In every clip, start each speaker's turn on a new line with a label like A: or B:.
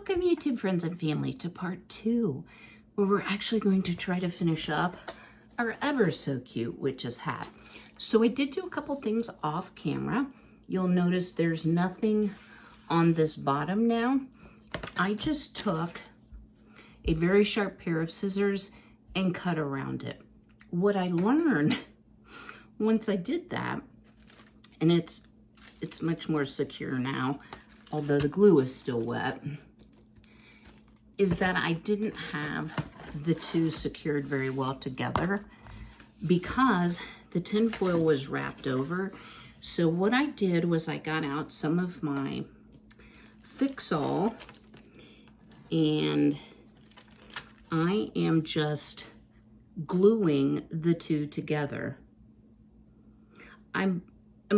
A: Welcome, YouTube friends and family, to part 2, where we're actually going to try to finish up our ever so cute witch's hat. So I did do a couple things off camera. You'll notice there's nothing on this bottom now. I just took a very sharp pair of scissors and cut around it. What I learned once I did that, and it's much more secure now, although the glue is still wet, is that I didn't have the two secured very well together because the tin foil was wrapped over. So what I did was I got out some of my Fix-All and I am just gluing the two together. I'm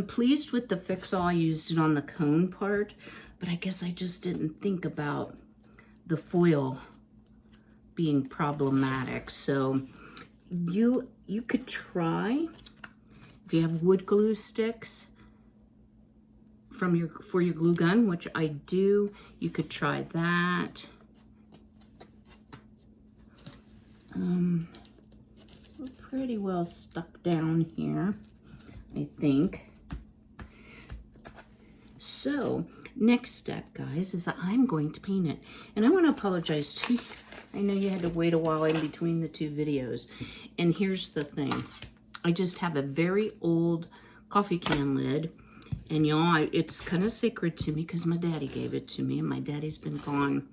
A: pleased with the Fix-All. I used it on the cone part, but I guess I just didn't think about the foil being problematic. So you could try, if you have wood glue sticks for your glue gun, which I do, you could try that. We're pretty well stuck down here, I think. So next step, guys, is I'm going to paint it. And I want to apologize to you. I know you had to wait a while in between the two videos. And here's the thing. I just have a very old coffee can lid. And y'all, it's kind of sacred to me because my daddy gave it to me. And my daddy's been gone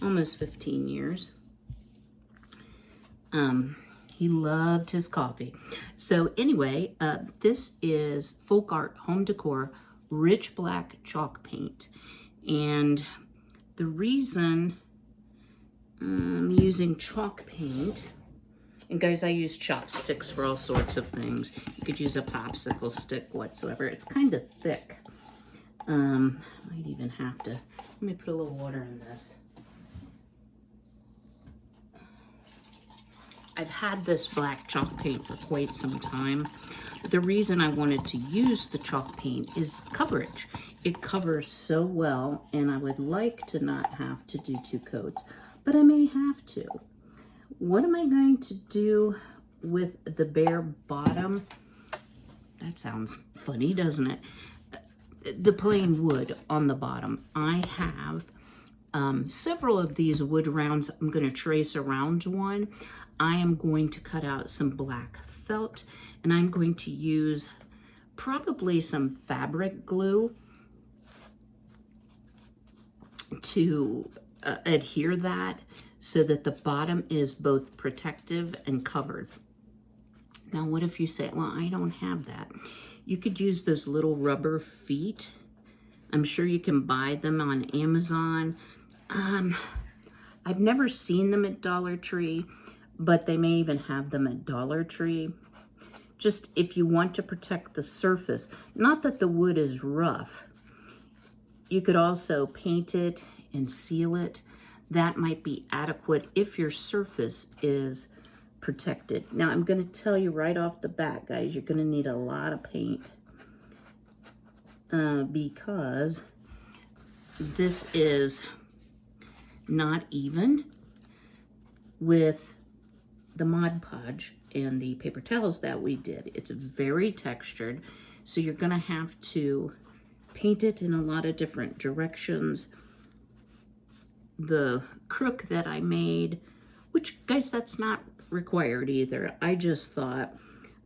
A: almost 15 years. He loved his coffee. So anyway, this is Folk Art Home Decor Rich Black Chalk Paint. And the reason I'm using chalk paint, and guys, I use chopsticks for all sorts of things. You could use a popsicle stick whatsoever. It's kind of thick. Might even have to, let me put a little water in this. I've had this black chalk paint for quite some time. But the reason I wanted to use the chalk paint is coverage. It covers so well, and I would like to not have to do 2 coats, but I may have to. What am I going to do with the bare bottom? That sounds funny, doesn't it? The plain wood on the bottom. I have several of these wood rounds. I'm going to trace around one. I am going to cut out some black felt, and I'm going to use probably some fabric glue to adhere that so that the bottom is both protective and covered. Now, what if you say, well, I don't have that? You could use those little rubber feet. I'm sure you can buy them on Amazon. I've never seen them at Dollar Tree, but they may even have them at Dollar Tree. Just if you want to protect the surface, not that the wood is rough, you could also paint it and seal it. That might be adequate if your surface is protected. Now, I'm going to tell you right off the bat, guys, you're going to need a lot of paint because this is not even with the Mod Podge and the paper towels that we did. It's very textured, so you're gonna have to paint it in a lot of different directions. The crook that I made, which, guys, that's not required either. I just thought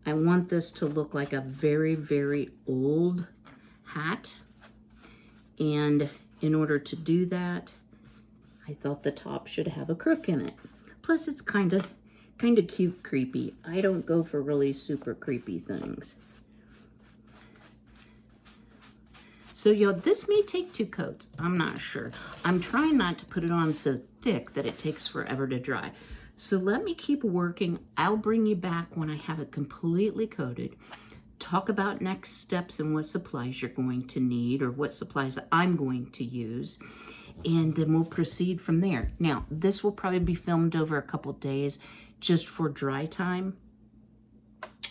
A: I want this to look like a very, very old hat, and in order to do that, I thought the top should have a crook in it. Plus, it's kind of cute creepy. I don't go for really super creepy things. So y'all, this may take 2 coats. I'm not sure. I'm trying not to put it on so thick that it takes forever to dry. So let me keep working. I'll bring you back when I have it completely coated. Talk about next steps and what supplies you're going to need, or what supplies I'm going to use. And then we'll proceed from there. Now, this will probably be filmed over a couple days just for dry time.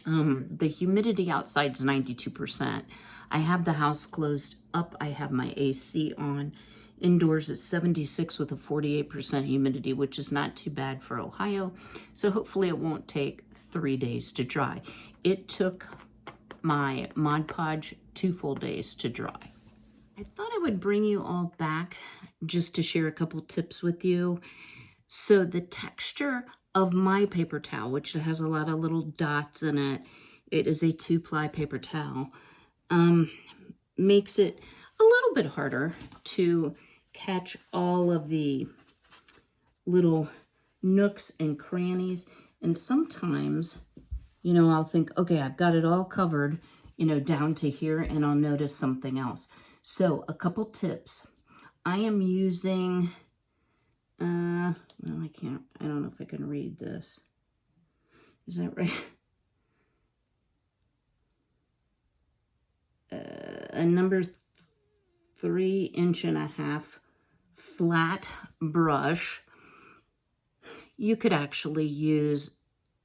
A: The humidity outside is 92%. I have the house closed up. I have my AC on. Indoors it's 76 with a 48% humidity, which is not too bad for Ohio. So hopefully it won't take 3 days to dry. It took my Mod Podge 2 full days to dry. I thought I would bring you all back just to share a couple tips with you. So the texture of my paper towel, which has a lot of little dots in it, it is a 2-ply paper towel, makes it a little bit harder to catch all of the little nooks and crannies. And sometimes, you know, I'll think, okay, I've got it all covered, you know, down to here, and I'll notice something else. So a couple tips. I am using, well, I don't know if I can read this. Is that right? A number 3.5-inch flat brush. You could actually use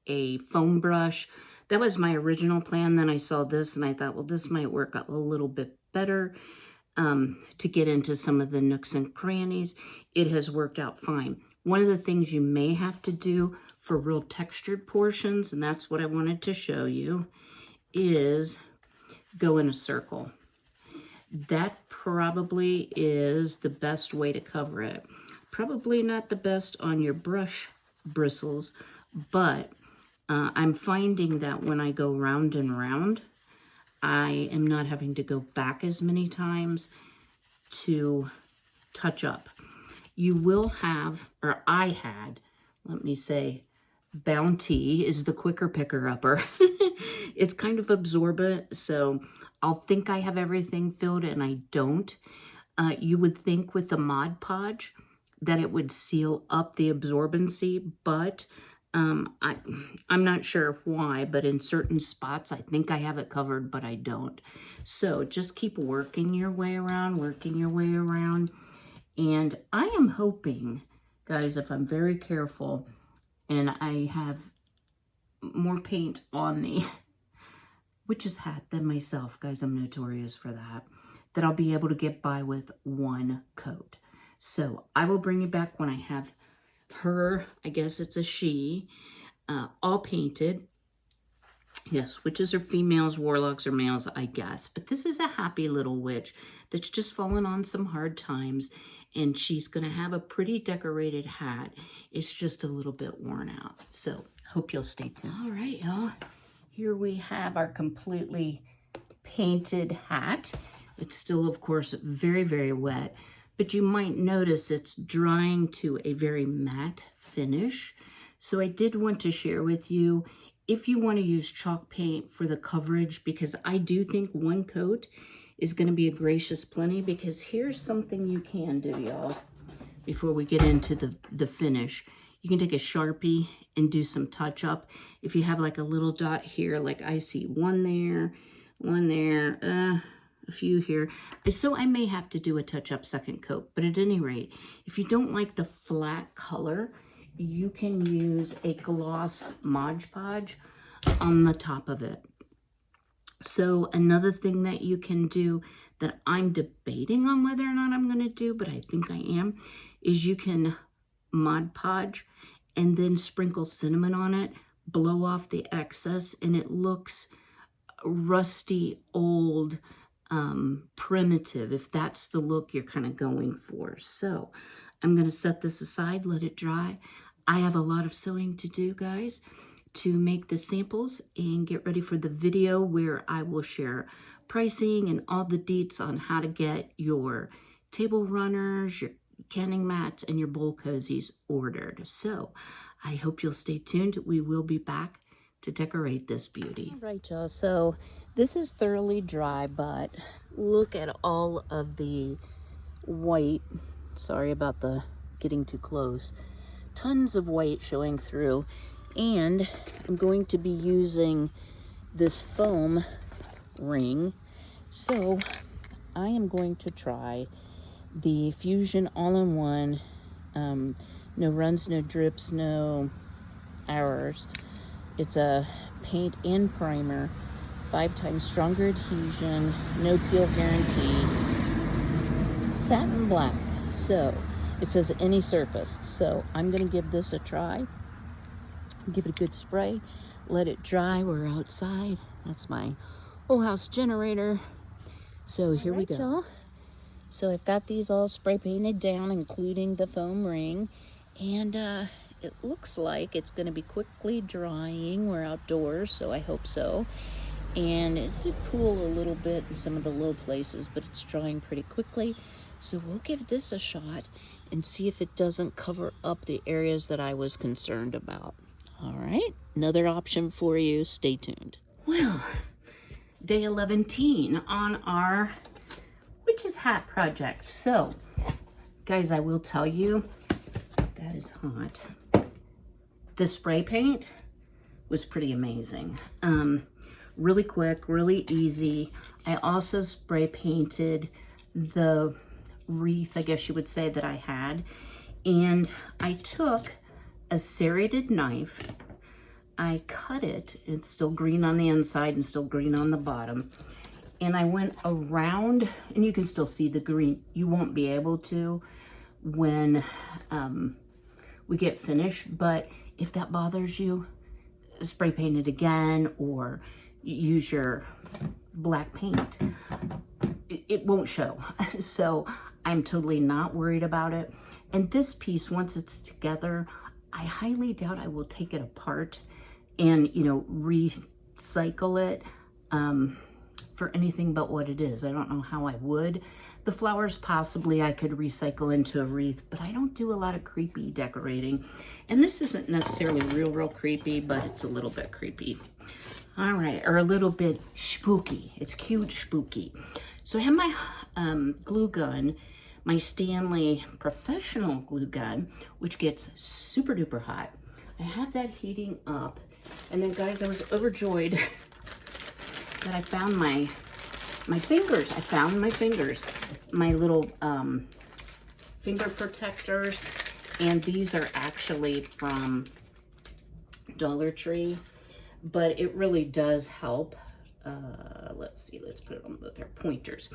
A: a foam brush. That was my original plan. Then I saw this and I thought, well, this might work a little bit better to get into some of the nooks and crannies. It has worked out fine. One of the things you may have to do for real textured portions, and that's what I wanted to show you, is go in a circle. That probably is the best way to cover it. Probably not the best on your brush bristles, but I'm finding that when I go round and round, I am not having to go back as many times to touch up. You will have, or I had, let me say, Bounty is the quicker picker-upper. It's kind of absorbent, so I'll think I have everything filled and I don't. You would think with the Mod Podge that it would seal up the absorbency, but I'm not sure why, but in certain spots I think I have it covered, but I don't. So just keep working your way around, and I am hoping, guys, if I'm very careful and I have more paint on the witch's hat than myself, guys, I'm notorious for that I'll be able to get by with one coat. So I will bring you back when I have her, I guess it's a she, all painted. Yes, witches are females, warlocks are males, I guess. But this is a happy little witch that's just fallen on some hard times, and she's going to have a pretty decorated hat. It's just a little bit worn out. So hope you'll stay tuned. All right, y'all. Here we have our completely painted hat. It's still, of course, very, very wet, but you might notice it's drying to a very matte finish. So I did want to share with you, if you want to use chalk paint for the coverage, because I do think one coat is going to be a gracious plenty, because here's something you can do, y'all, before we get into the finish. You can take a Sharpie and do some touch up. If you have like a little dot here, like I see one there, a few here. So I may have to do a touch up second coat, but at any rate, if you don't like the flat color, you can use a gloss Mod Podge on the top of it. So another thing that you can do that I'm debating on whether or not I'm going to do, but I think I am, is you can Mod Podge and then sprinkle cinnamon on it, blow off the excess, and it looks rusty, old, primitive, if that's the look you're kind of going for. So I'm going to set this aside, let it dry. I have a lot of sewing to do, guys, to make the samples and get ready for the video where I will share pricing and all the deets on how to get your table runners, your canning mats, and your bowl cozies ordered. So I hope you'll stay tuned. We will be back to decorate this beauty. All right, y'all. So this is thoroughly dry, but look at all of the white. Sorry about the getting too close. Tons of white showing through. And I'm going to be using this foam ring. So I am going to try the Fusion All-in-One. No runs, no drips, no errors. It's a paint and primer 5 times stronger adhesion, no peel guarantee, satin black. So it says any surface. So I'm going to give this a try. Give it a good spray. Let it dry. We're outside. That's my whole house generator. So here we go. Y'all. So I've got these all spray painted down, including the foam ring. And it looks like it's going to be quickly drying. We're outdoors, so I hope so. And it did cool a little bit in some of the low places, but it's drying pretty quickly. So we'll give this a shot and see if it doesn't cover up the areas that I was concerned about. All right, another option for you. Stay tuned. Well, day 11 on our witch's hat project. So, guys, I will tell you, that is hot. The spray paint was pretty amazing. Really quick, really easy. I also spray painted the wreath, I guess you would say, that I had. And I took a serrated knife. I cut it. It's still green on the inside and still green on the bottom. And I went around, and you can still see the green. You won't be able to when we get finished, but if that bothers you, spray paint it again or use your black paint. It won't show. So I'm totally not worried about it. And this piece, once it's together, I highly doubt I will take it apart and, you know, recycle it for anything but what it is. I don't know how I would. The flowers possibly I could recycle into a wreath, but I don't do a lot of creepy decorating. And this isn't necessarily real creepy, but it's a little bit creepy. All right, or a little bit spooky. It's cute spooky. So I have my glue gun, my Stanley professional glue gun, which gets super duper hot. I have that heating up. And then, guys, I was overjoyed that I found my fingers. I found my fingers, my little finger protectors. And these are actually from Dollar Tree, but it really does help. Let's see, let's put it on with their pointers.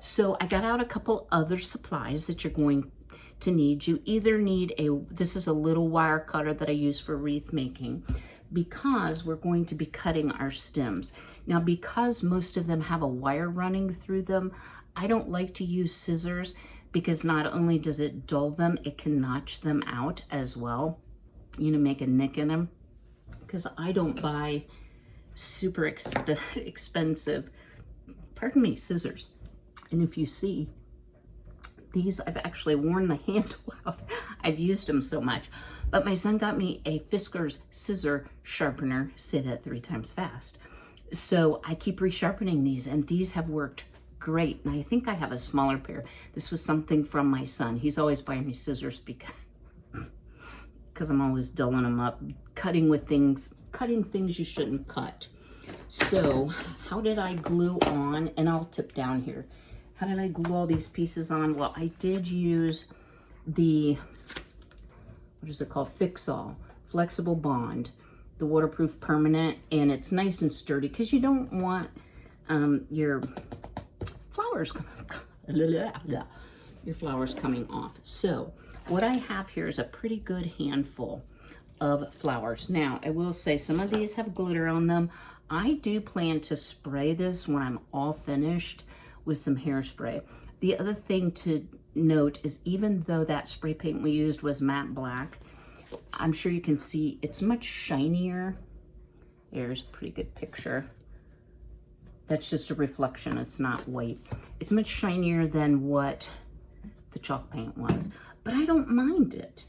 A: So I got out a couple other supplies that you're going to need. You either need this is a little wire cutter that I use for wreath making, because we're going to be cutting our stems. Now, because most of them have a wire running through them, I don't like to use scissors, because not only does it dull them, it can notch them out as well, you know, make a nick in them. Because I don't buy super expensive, pardon me, scissors. And if you see, these, I've actually worn the handle out. I've used them so much. But my son got me a Fiskars scissor sharpener. Say that 3 times fast. So I keep resharpening these, and these have worked great. And I think I have a smaller pair. This was something from my son. He's always buying me scissors because I'm always dulling them up, cutting things you shouldn't cut. So how did I glue on, and I'll tip down here. How did I glue all these pieces on? Well, I did use the, what is it called? Fix-All, flexible bond, the waterproof permanent, and it's nice and sturdy because you don't want your flowers coming off. So what I have here is a pretty good handful of flowers. Now, I will say some of these have glitter on them. I do plan to spray this when I'm all finished with some hairspray. The other thing to note is, even though that spray paint we used was matte black, I'm sure you can see it's much shinier. There's a pretty good picture. That's just a reflection, it's not white. It's much shinier than what the chalk paint was, but I don't mind it.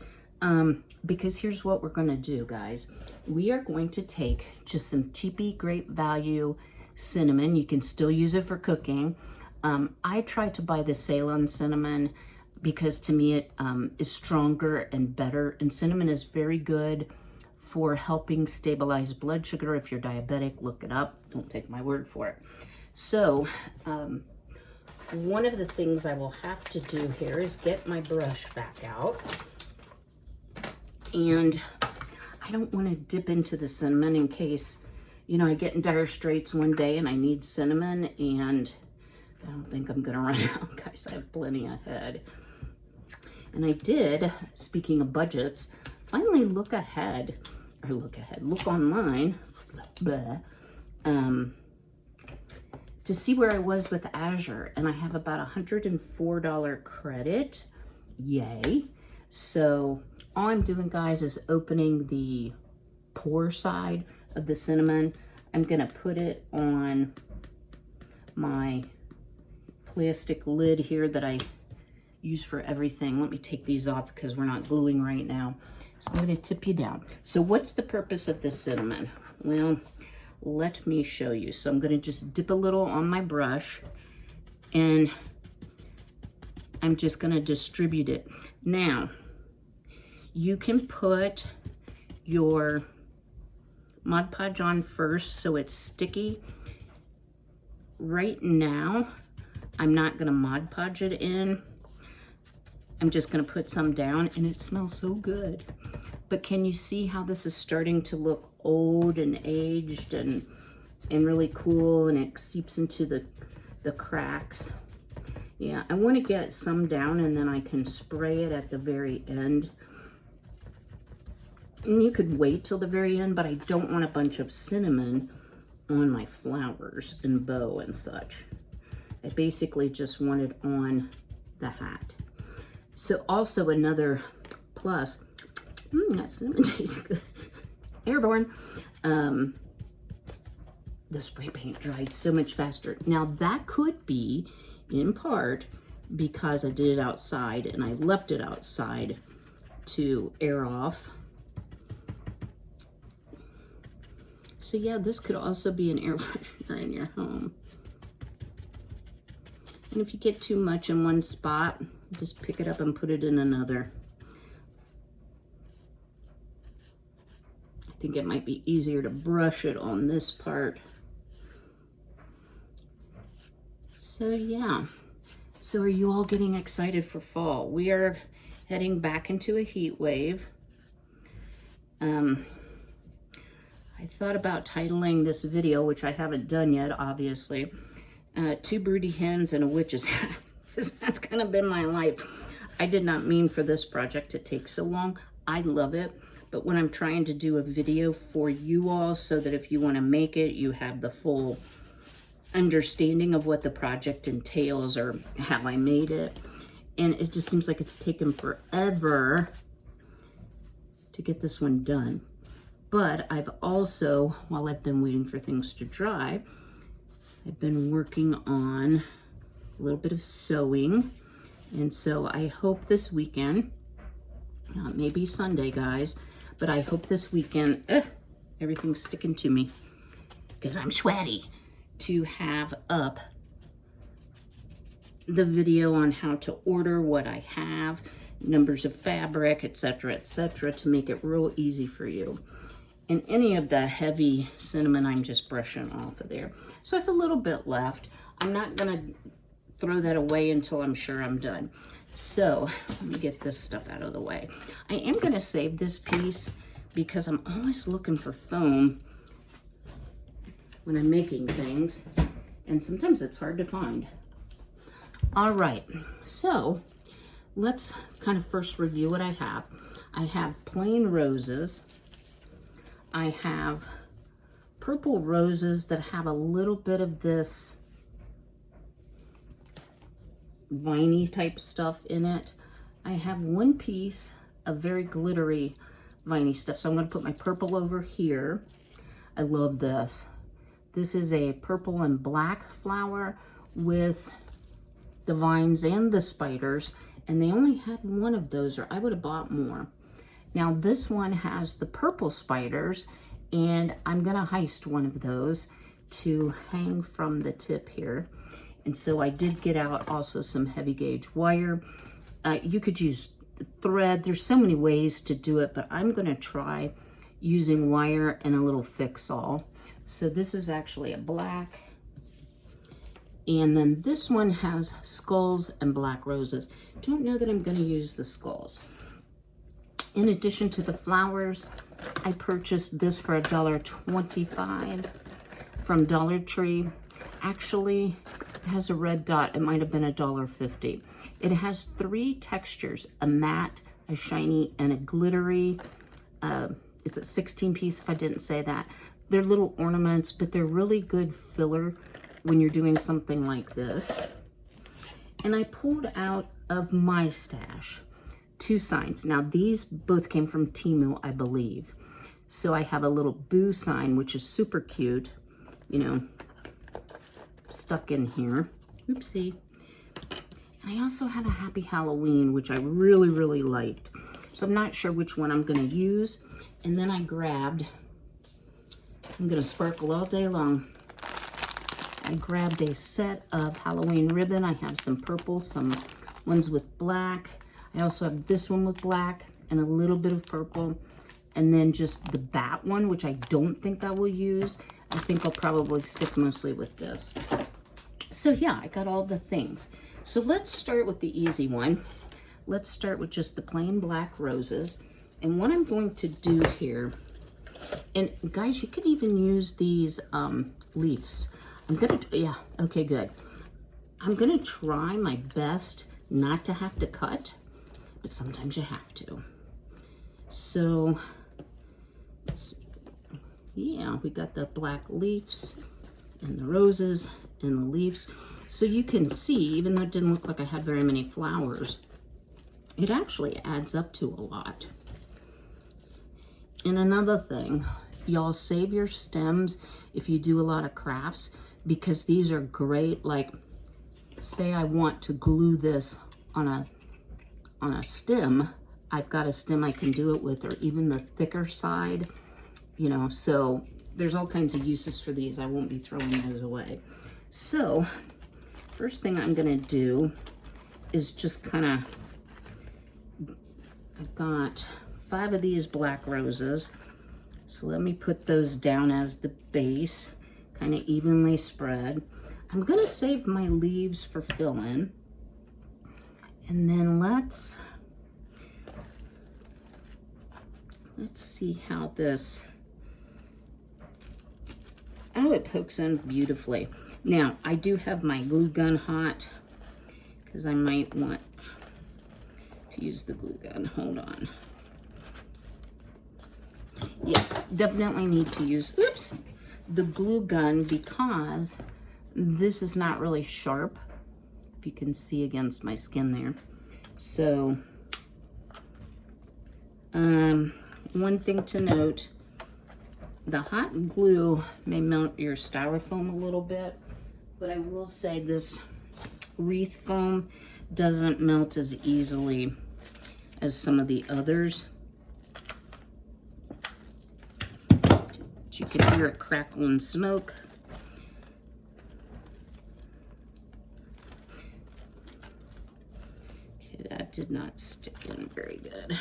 A: Because here's what we're gonna do, guys. We are going to take just some cheapy, great value cinnamon. You can still use it for cooking. I try to buy the Ceylon cinnamon because to me it is stronger and better. And cinnamon is very good for helping stabilize blood sugar. If you're diabetic, look it up. Don't take my word for it. So one of the things I will have to do here is get my brush back out. And I don't want to dip into the cinnamon in case, you know, I get in dire straits one day and I need cinnamon, and I don't think I'm gonna run out, guys. I have plenty ahead. And I did, speaking of budgets, finally look online, to see where I was with Azure, and I have about $104 credit. Yay. So all I'm doing, guys, is opening the pour side of the cinnamon. I'm gonna put it on my plastic lid here that I use for everything. Let me take these off because we're not gluing right now. So I'm gonna tip you down. So what's the purpose of this cinnamon? Well, let me show you. So I'm gonna just dip a little on my brush, and I'm just gonna distribute it. Now, you can put your Mod Podge on first so it's sticky. Right now, I'm not gonna Mod Podge it in. I'm just gonna put some down, and it smells so good. But can you see how this is starting to look old and aged and really cool, and it seeps into the cracks? Yeah, I wanna get some down, and then I can spray it at the very end. And you could wait till the very end, but I don't want a bunch of cinnamon on my flowers and bow and such. I basically just want it on the hat. So also another plus, that cinnamon tastes good. Airborne. The spray paint dried so much faster. Now that could be in part because I did it outside and I left it outside to air off. So yeah, this could also be an air freshener in your home. And if you get too much in one spot, just pick it up and put it in another. I think it might be easier to brush it on this part. So yeah, so are you all getting excited for fall? We are heading back into a heat wave. I thought about titling this video, which I haven't done yet, obviously, 2 broody hens and a witch's hat. That's kind of been my life. I did not mean for this project to take so long. I love it, but when I'm trying to do a video for you all so that if you want to make it, you have the full understanding of what the project entails or how I made it. And it just seems like it's taken forever to get this one done. But I've also, while I've been waiting for things to dry, I've been working on a little bit of sewing. And so I hope this weekend, maybe Sunday, guys, but I hope this weekend, everything's sticking to me because I'm sweaty, to have up the video on how to order what I have, numbers of fabric, etc., to make it real easy for you. And any of the heavy cinnamon, I'm just brushing off of there. So I have a little bit left. I'm not gonna throw that away until I'm sure I'm done. So let me get this stuff out of the way. I am gonna save this piece because I'm always looking for foam when I'm making things, and sometimes it's hard to find. All right, so let's kind of first review what I have. I have plain roses. I have purple roses that have a little bit of this viney type stuff in it. I have one piece of very glittery viney stuff. So I'm going to put my purple over here. I love this. This is a purple and black flower with the vines and the spiders, and they only had one of those, or I would have bought more. Now this one has the purple spiders, and I'm gonna heist one of those to hang from the tip here. And so I did get out also some heavy gauge wire. You could use thread. There's so many ways to do it, but I'm gonna try using wire and a little fix-all. So this is actually a black. And then this one has skulls and black roses. Don't know that I'm gonna use the skulls. In addition to the flowers, I purchased this for $1.25 from Dollar Tree. Actually, it has a red dot. It might have been $1.50. It has 3 textures, a matte, a shiny, and a glittery. It's a 16 piece if I didn't say that. They're little ornaments, but they're really good filler when you're doing something like this. And I pulled out of my stash 2 signs. Now these both came from Temu, I believe. So I have a little boo sign, which is super cute, you know, stuck in here. Oopsie. And I also have a Happy Halloween, which I really, really liked. So I'm not sure which one I'm gonna use. And then I grabbed, I'm gonna sparkle all day long. I grabbed a set of Halloween ribbon. I have some purple, some ones with black. I also have this one with black and a little bit of purple. And then just the bat one, which I don't think I will use. I think I'll probably stick mostly with this. So yeah, I got all the things. So let's start with the easy one. Let's start with just the plain black roses. And what I'm going to do here, and guys, you can even use these leaves. Yeah, okay, good. I'm gonna try my best not to have to cut, but sometimes you have to. So, let's see. Yeah, we got the black leaves and the roses and the leaves. So you can see, even though it didn't look like I had very many flowers, it actually adds up to a lot. And another thing, y'all save your stems if you do a lot of crafts, because these are great. Like, say I want to glue this on a stem, I've got a stem I can do it with, or even the thicker side, you know, so there's all kinds of uses for these. I won't be throwing those away. So first thing I'm gonna do is just kind of, I've got 5 of these black roses. So let me put those down as the base, kind of evenly spread. I'm gonna save my leaves for fill-in. And then let's see how this, oh, it pokes in beautifully. Now, I do have my glue gun hot because I might want to use the glue gun. Hold on. Yeah, definitely need to use, oops, the glue gun because this is not really sharp, if you can see against my skin there. So, one thing to note, the hot glue may melt your styrofoam a little bit, but I will say this wreath foam doesn't melt as easily as some of the others. You can hear it crackle and smoke. Okay, that did not stick in very good.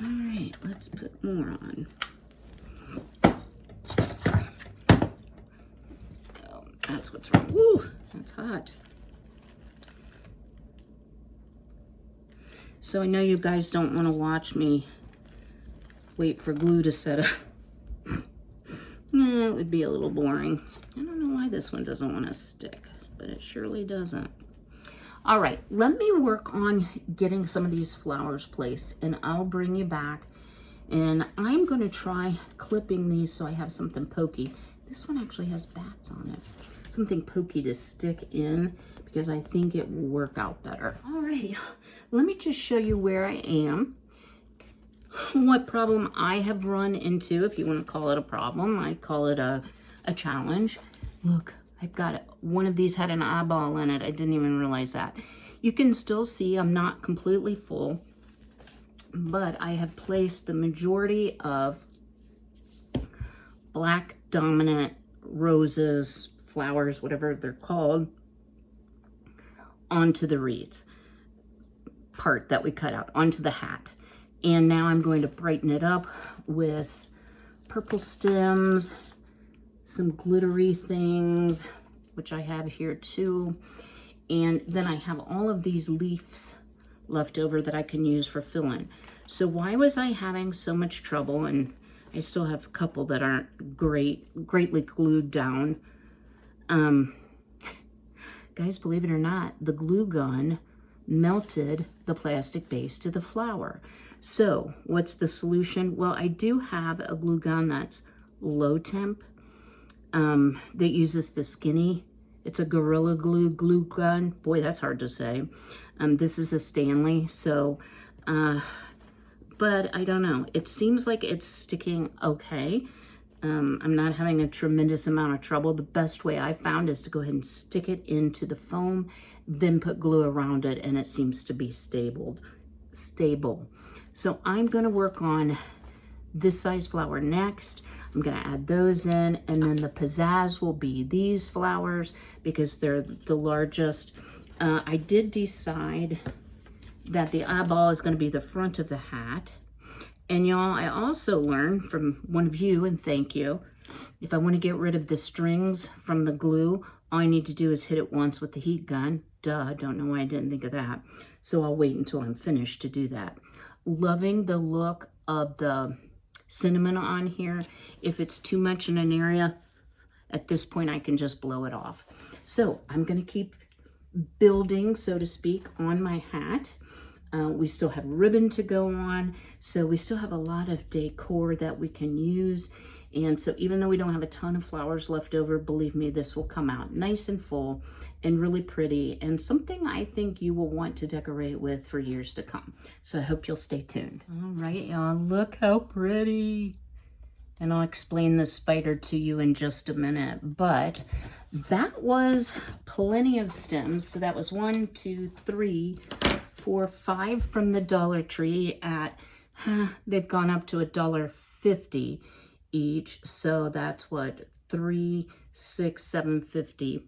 A: All right, let's put more on. Oh, that's what's wrong. Woo, that's hot. So I know you guys don't want to watch me wait for glue to set up. Yeah, it would be a little boring. I don't know why this one doesn't want to stick, but it surely doesn't. All right, let me work on getting some of these flowers placed, and I'll bring you back. And I'm going to try clipping these so I have something pokey. This one actually has bats on it. Something pokey to stick in, because I think it will work out better. All right, let me just show you where I am. What problem I have run into, if you want to call it a problem. I call it a challenge. Look, I've got one of these had an eyeball in it. I didn't even realize that. You can still see I'm not completely full, but I have placed the majority of black dominant roses, flowers, whatever they're called, onto the wreath part that we cut out, onto the hat. And now I'm going to brighten it up with purple stems, some glittery things, which I have here too. And then I have all of these leaves left over that I can use for fill-in. So why was I having so much trouble? And I still have a couple that aren't greatly glued down. Guys, believe it or not, the glue gun melted the plastic base to the flower. So what's the solution? Well, I do have a glue gun that's low temp that uses the skinny. It's a Gorilla Glue gun. Boy, that's hard to say. This is a Stanley, so, but I don't know. It seems like it's sticking okay. I'm not having a tremendous amount of trouble. The best way I found is to go ahead and stick it into the foam, then put glue around it, and it seems to be stable. So I'm gonna work on this size flower next. I'm gonna add those in, and then the pizzazz will be these flowers because they're the largest. I did decide that the eyeball is gonna be the front of the hat. And y'all, I also learned from one of you, and thank you, if I wanna get rid of the strings from the glue, all I need to do is hit it once with the heat gun. Duh, don't know why I didn't think of that. So I'll wait until I'm finished to do that. Loving the look of the cinnamon on here. If it's too much in an area, at this point I can just blow it off. So I'm gonna keep building, so to speak, on my hat. We still have ribbon to go on, so we still have a lot of decor that we can use. And so even though we don't have a ton of flowers left over, believe me, this will come out nice and full and really pretty, and something I think you will want to decorate with for years to come. So I hope you'll stay tuned. All right, y'all, look how pretty. And I'll explain the spider to you in just a minute, but that was plenty of stems. So that was 1, 2, 3, 4, 5 from the Dollar Tree at, they've gone up to $1.50 each. So that's what, 3, 6, 7.50.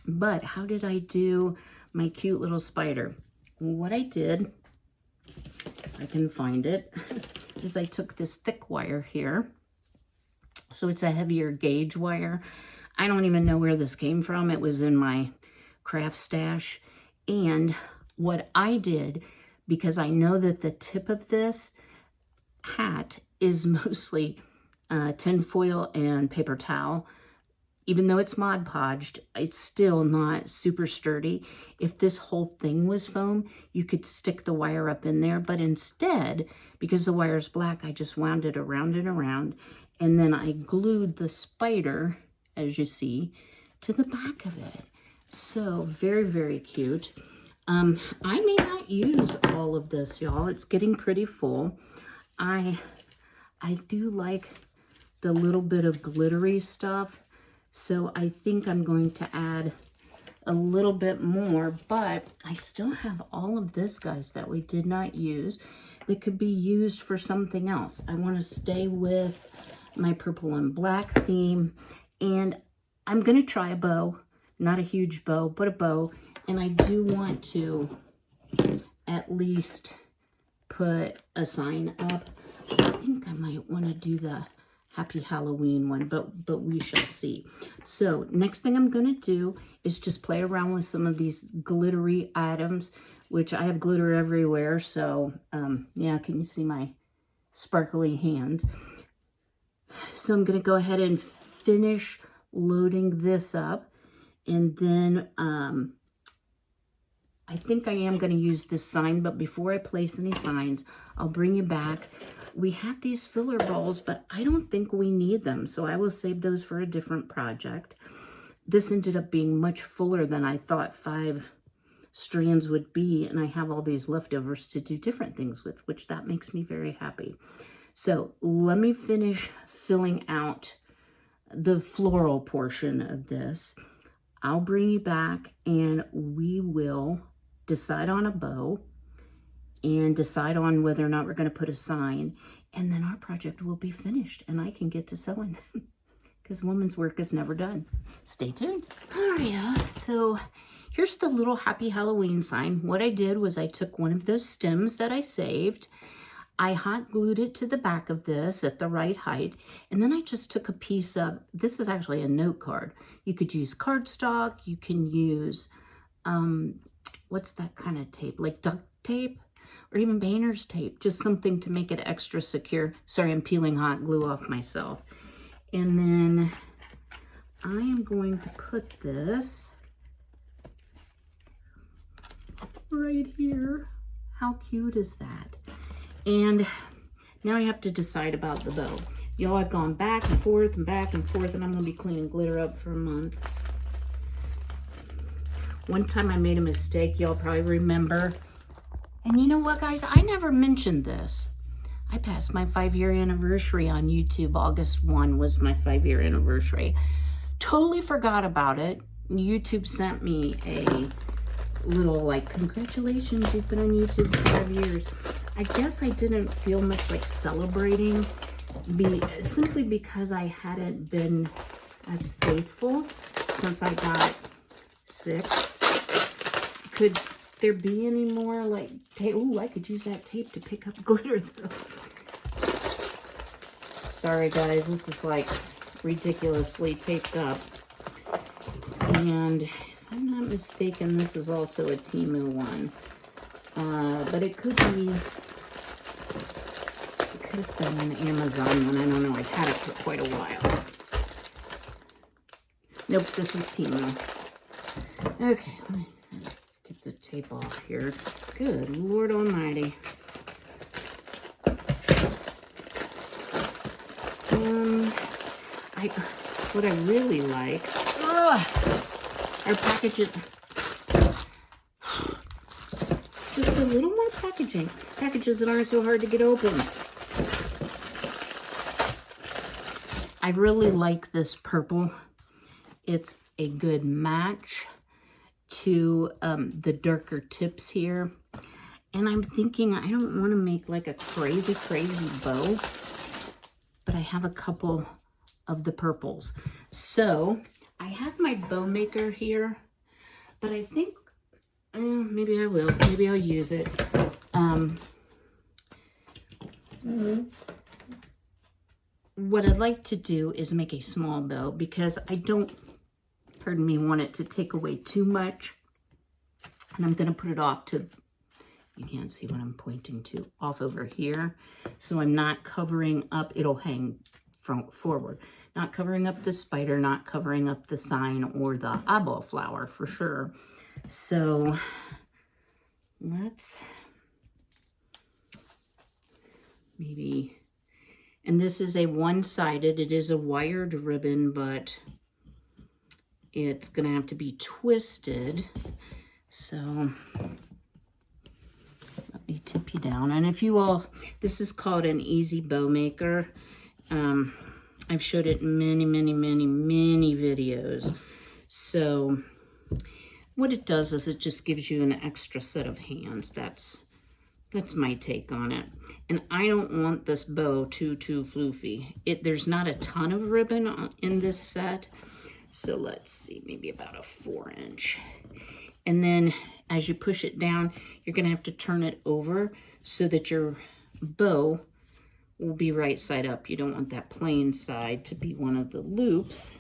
A: But how did I do my cute little spider? What I did, if I can find it, is I took this thick wire here. So it's a heavier gauge wire. I don't even know where this came from. It was in my craft stash. And what I did, because I know that the tip of this hat is mostly tinfoil and paper towel, even though it's Mod Podged, it's still not super sturdy. If this whole thing was foam, you could stick the wire up in there, but instead, because the wire is black, I just wound it around and around, and then I glued the spider, as you see, to the back of it. So very, very cute. I may not use all of this, y'all. It's getting pretty full. I do like the little bit of glittery stuff, so I think I'm going to add a little bit more, but I still have all of this, guys, that we did not use that could be used for something else. I want to stay with my purple and black theme, and I'm going to try a bow, not a huge bow, but a bow, and I do want to at least put a sign up. I think I might want to do the Happy Halloween one, but we shall see. So next thing I'm going to do is just play around with some of these glittery items, which I have glitter everywhere. So yeah, can you see my sparkly hands? So I'm going to go ahead and finish loading this up, and then I think I am going to use this sign, but before I place any signs, I'll bring you back. We have these filler balls, but I don't think we need them, so I will save those for a different project. This ended up being much fuller than I thought 5 strands would be, and I have all these leftovers to do different things with, which that makes me very happy. So let me finish filling out the floral portion of this. I'll bring you back, and we will decide on a bow and decide on whether or not we're going to put a sign, and then our project will be finished and I can get to sewing because woman's work is never done. Stay tuned. All right, so here's the little Happy Halloween sign. What I did was I took one of those stems that I saved, I hot glued it to the back of this at the right height, and then I just took a piece of, this is actually a note card. You could use cardstock, you can use, what's that kind of tape, like tape or even painter's tape, just something to make it extra secure. Sorry, I'm peeling hot glue off myself. And then I am going to put this right here. How cute is that? And now I have to decide about the bow. Y'all, I've gone back and forth and back and forth, and I'm gonna be cleaning glitter up for a month. One time I made a mistake, y'all probably remember. And you know what, guys? I never mentioned this. I passed my 5-year anniversary on YouTube. August 1 was my 5-year anniversary. Totally forgot about it. YouTube sent me a little like, congratulations, you've been on YouTube for 5 years. I guess I didn't feel much like celebrating simply because I hadn't been as faithful since I got sick. Could there be any more like tape? Ooh, I could use that tape to pick up glitter though. Sorry guys, this is like ridiculously taped up. And if I'm not mistaken, this is also a Temu one. But it could be, it could have been an Amazon one. I don't know. I've had it for quite a while. Nope, this is Temu. Okay, let me get the tape off here. Good Lord Almighty. What I really like, are packages. Just a little more packaging. Packages that aren't so hard to get open. I really like this purple. It's a good match to the darker tips here. And I'm thinking I don't want to make like a crazy bow, but I have a couple of the purples. So I have my bow maker here, but I think maybe I will. Maybe I'll use it. What I'd like to do is make a small bow because I don't, pardon me, want it to take away too much. And I'm going to put it off to, you can't see what I'm pointing to, off over here. So I'm not covering up, it'll hang forward. Not covering up the spider, not covering up the sign or the eyeball flower for sure. So let's maybe, and this is a one-sided, it is a wired ribbon, but it's gonna have to be twisted. So let me tip you down. And if you all, this is called an easy bow maker. I've showed it many videos. So what it does is it just gives you an extra set of hands. That's my take on it. And I don't want this bow too floofy. There's not a ton of ribbon in this set. So let's see, maybe about a 4-inch. And then as you push it down, you're gonna have to turn it over so that your bow will be right side up. You don't want that plain side to be one of the loops.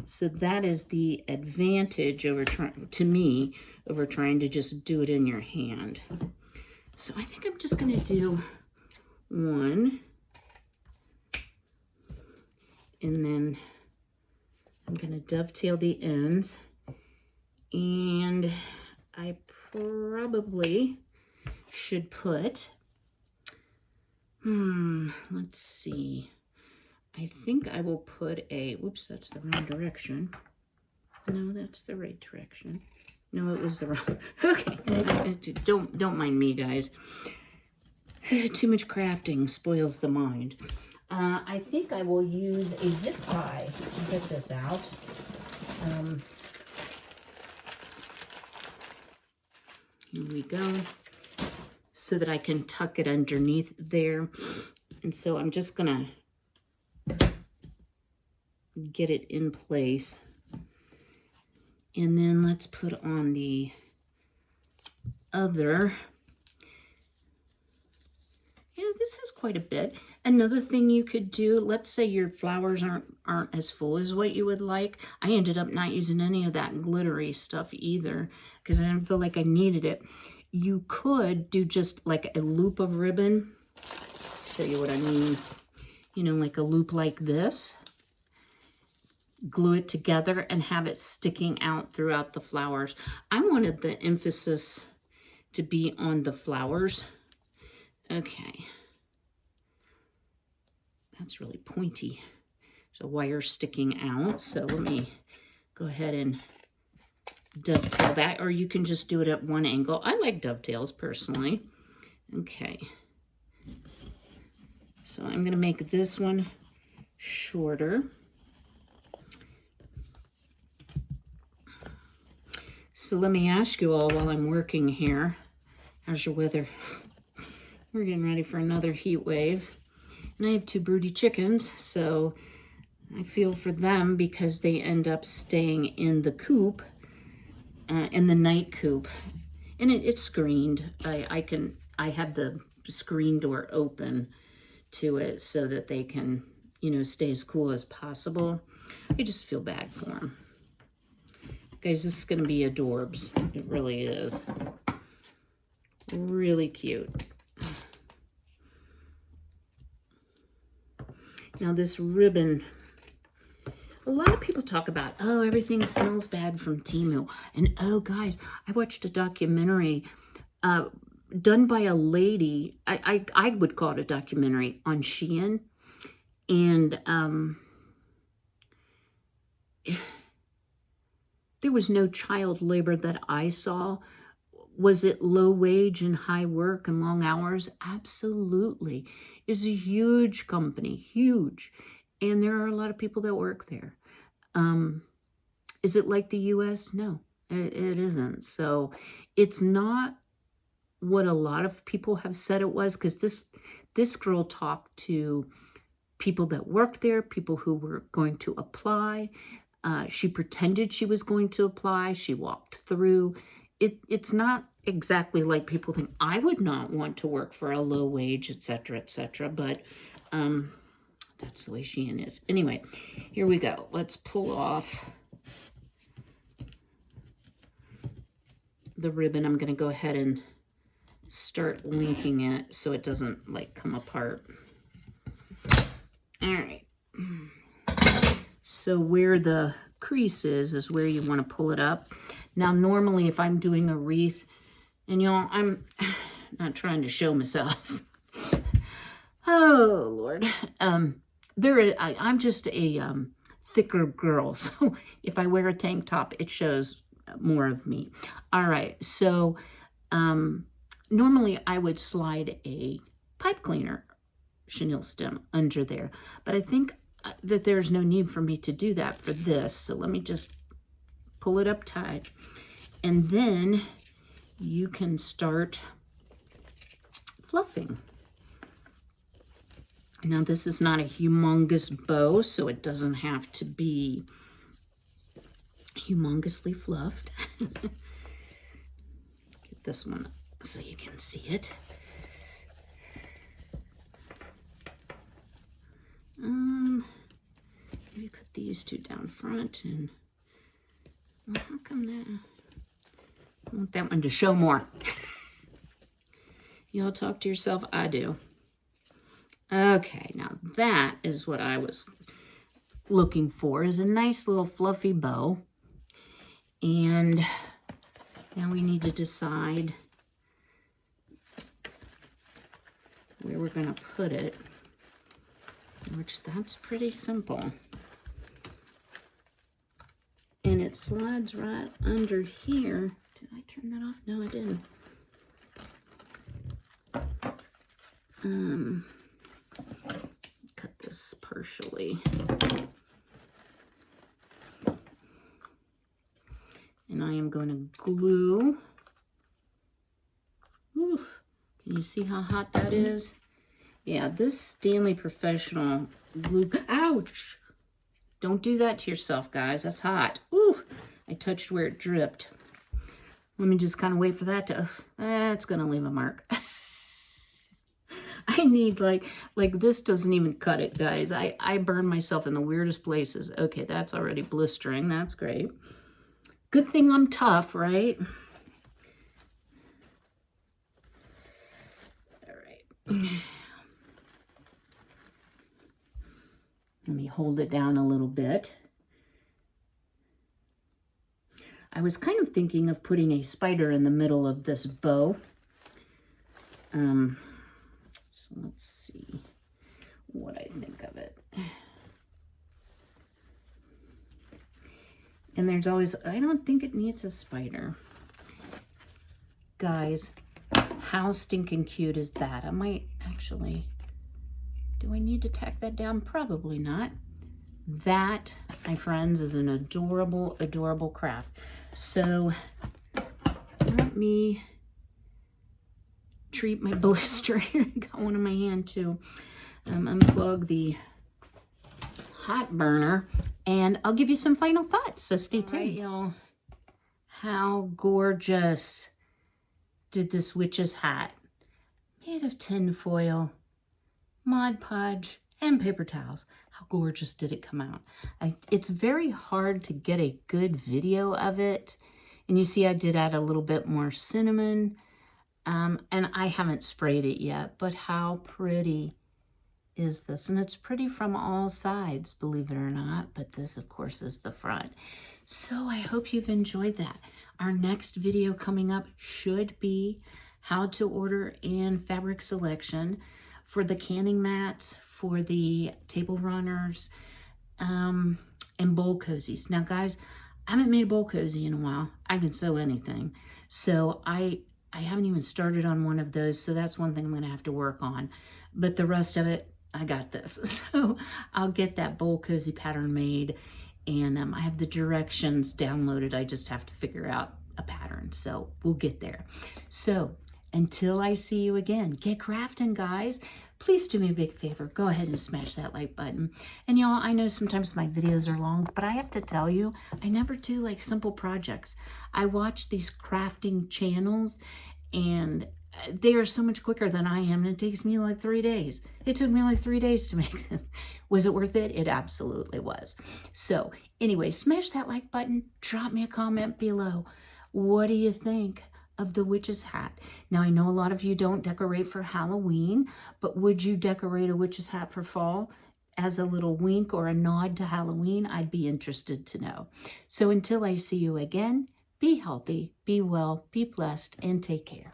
A: So that is the advantage over to me over trying to just do it in your hand. So I think I'm just gonna do one, and then I'm gonna dovetail the ends, and I probably should put, let's see. I think I will put a, whoops, that's the wrong direction. No, that's the right direction. No, it was the wrong, okay. Don't mind me, guys. Too much crafting spoils the mind. I think I will use a zip tie to get this out. Here we go. So that I can tuck it underneath there. And so I'm just gonna get it in place. And then let's put on the other. Yeah, this has quite a bit. Another thing you could do, let's say your flowers aren't as full as what you would like. I ended up not using any of that glittery stuff either because I didn't feel like I needed it. You could do just like a loop of ribbon. Show you what I mean. You know, like a loop like this. Glue it together and have it sticking out throughout the flowers. I wanted the emphasis to be on the flowers. Okay. That's really pointy. There's a wire sticking out. So let me go ahead and dovetail that, or you can just do it at one angle. I like dovetails personally. Okay. So I'm going to make this one shorter. So let me ask you all while I'm working here, how's your weather? We're getting ready for another heat wave. And I have 2 broody chickens, so I feel for them because they end up staying in the coop, in the night coop. And it's screened. I have the screen door open to it so that they can, you know, stay as cool as possible. I just feel bad for them. Guys, this is going to be adorbs. It really is. Really cute. Now this ribbon, a lot of people talk about, oh, everything smells bad from Temu. And oh, guys, I watched a documentary done by a lady. I would call it a documentary on Shein. And there was no child labor that I saw. Was it low wage and high work and long hours? Absolutely. It's a huge company, huge. And there are a lot of people that work there. Is it like the US? No, it isn't. So it's not what a lot of people have said it was, because this girl talked to people that worked there, people who were going to apply. She pretended she was going to apply. She walked through. It's not exactly like people think. I would not want to work for a low wage, etc., but that's the way Shein is. Anyway, here we go. Let's pull off the ribbon. I'm going to go ahead and start linking it so it doesn't like come apart. All right. So where the crease is where you want to pull it up. Now, normally if I'm doing a wreath, and y'all, I'm not trying to show myself. Oh, Lord. I'm just a thicker girl. So if I wear a tank top, it shows more of me. All right. So normally I would slide a pipe cleaner chenille stem under there. But I think that there's no need for me to do that for this. So let me just pull it up tight. And then you can start fluffing. Now this is not a humongous bow, so it doesn't have to be humongously fluffed. Get this one so you can see it. Maybe put these two down front and, well, how come that? I want that one to show more. Y'all talk to yourself, I do. Okay, now that is what I was looking for, is a nice little fluffy bow. And now we need to decide where we're going to put it, which that's pretty simple. And it slides right under here. Did I turn that off? No, I didn't. Cut this partially. And I am going to glue. Oof. Can you see how hot that is? Yeah, this Stanley Professional glue. Ouch! Don't do that to yourself, guys. That's hot. Ooh, I touched where it dripped. Let me just kind of wait for that to, it's going to leave a mark. I need like this doesn't even cut it, guys. I burn myself in the weirdest places. Okay, that's already blistering. That's great. Good thing I'm tough, right? All right. Let me hold it down a little bit. I was kind of thinking of putting a spider in the middle of this bow. So let's see what I think of it. And there's always, I don't think it needs a spider. Guys, how stinking cute is that? I might actually, do I need to tack that down? Probably not. That, my friends, is an adorable, adorable craft. So let me treat my blister here. I got one in my hand too. Unplug the hot burner and I'll give you some final thoughts. So stay tuned. Right, y'all. How gorgeous did this witch's hat, made of tin foil, Mod Podge, and paper towels. How gorgeous did it come out? It's very hard to get a good video of it. And you see I did add a little bit more cinnamon. And I haven't sprayed it yet, but how pretty is this? And it's pretty from all sides, believe it or not. But this, of course, is the front. So I hope you've enjoyed that. Our next video coming up should be how to order in fabric selection for the canning mats, for the table runners, and bowl cozies. Now, guys, I haven't made a bowl cozy in a while. I can sew anything. So I haven't even started on one of those, so that's one thing I'm going to have to work on. But the rest of it, I got this. So I'll get that bowl cozy pattern made, and I have the directions downloaded. I just have to figure out a pattern, so we'll get there. So until I see you again, get crafting, guys. Please do me a big favor. Go ahead and smash that like button. And y'all, I know sometimes my videos are long, but I have to tell you, I never do like simple projects. I watch these crafting channels and they are so much quicker than I am. And it takes me like 3 days. It took me like 3 days to make this. Was it worth it? It absolutely was. So anyway, smash that like button. Drop me a comment below. What do you think of the witch's hat? Now, I know a lot of you don't decorate for Halloween, but would you decorate a witch's hat for fall as a little wink or a nod to Halloween? I'd be interested to know. So until I see you again, be healthy, be well, be blessed, and take care.